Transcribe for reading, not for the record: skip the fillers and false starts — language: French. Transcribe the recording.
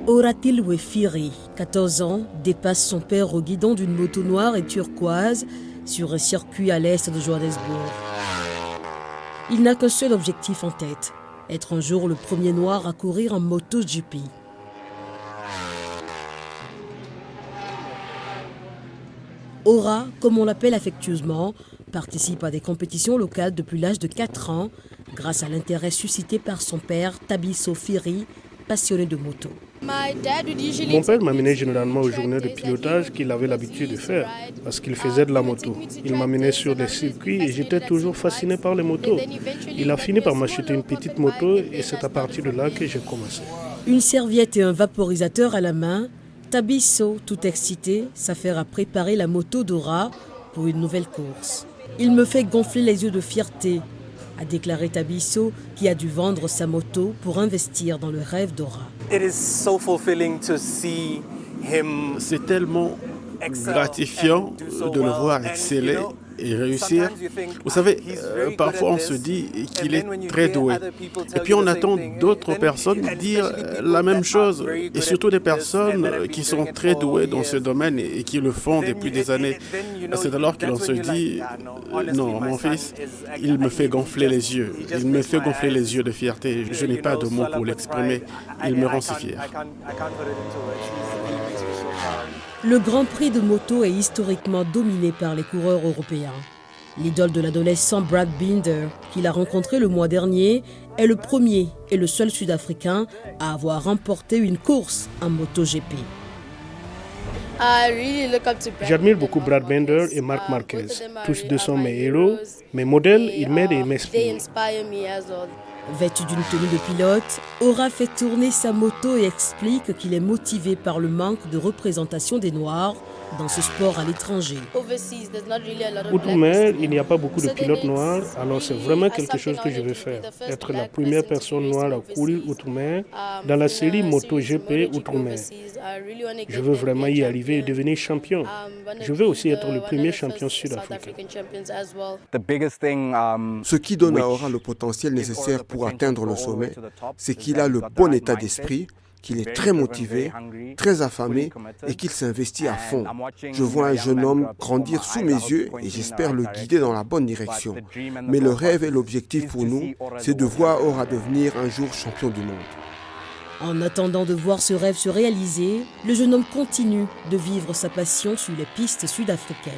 Oratil Wefiri, 14 ans, dépasse son père au guidon d'une moto noire et turquoise sur un circuit à l'est de Johannesburg. Il n'a qu'un seul objectif en tête, être un jour le premier noir à courir en MotoGP. Ora, comme on l'appelle affectueusement, participe à des compétitions locales depuis l'âge de 4 ans grâce à l'intérêt suscité par son père, Thabiso Firi, passionné de moto. Mon père m'amenait généralement aux journées de pilotage qu'il avait l'habitude de faire parce qu'il faisait de la moto. Il m'amenait sur des circuits et j'étais toujours fasciné par les motos. Il a fini par m'acheter une petite moto et c'est à partir de là que j'ai commencé. Une serviette et un vaporisateur à la main, Thabiso, tout excité, s'affaire à préparer la moto d'Ora pour une nouvelle course. Il me fait gonfler les yeux de fierté, a déclaré Thabiso, qui a dû vendre sa moto pour investir dans le rêve d'Ora. C'est tellement gratifiant de le voir exceller et réussir. Vous savez, parfois on se dit qu'il est très doué. Et puis on attend d'autres personnes dire la même chose. Et surtout des personnes qui sont très douées dans ce domaine et qui le font depuis des années. C'est alors que l'on se dit, non, mon fils, il me fait gonfler les yeux. Il me fait gonfler les yeux de fierté. Je n'ai pas de mots pour l'exprimer. Il me rend si fier. Le Grand Prix de moto est historiquement dominé par les coureurs européens. L'idole de l'adolescent Brad Binder, qu'il a rencontré le mois dernier, est le premier et le seul Sud-Africain à avoir remporté une course en MotoGP. J'admire beaucoup Brad Binder et Marc Marquez. Tous deux sont mes héros, mes modèles, ils m'aident et m'inspirent. Vêtu d'une tenue de pilote, Ora fait tourner sa moto et explique qu'il est motivé par le manque de représentation des Noirs dans ce sport à l'étranger. Outre-mer, il n'y a pas beaucoup de pilotes noirs, alors c'est vraiment quelque chose que je veux faire. Être la première personne noire à courir outre-mer dans la série MotoGP outre-mer. Je veux vraiment y arriver et devenir champion. Je veux aussi être le premier champion sud-africain. Ce qui donne à Ora le potentiel nécessaire pour atteindre le sommet, c'est qu'il a le bon état d'esprit, qu'il est très motivé, très affamé et qu'il s'investit à fond. Je vois un jeune homme grandir sous mes yeux et j'espère le guider dans la bonne direction. Mais le rêve et l'objectif pour nous, c'est de voir Ora devenir un jour champion du monde. En attendant de voir ce rêve se réaliser, le jeune homme continue de vivre sa passion sur les pistes sud-africaines.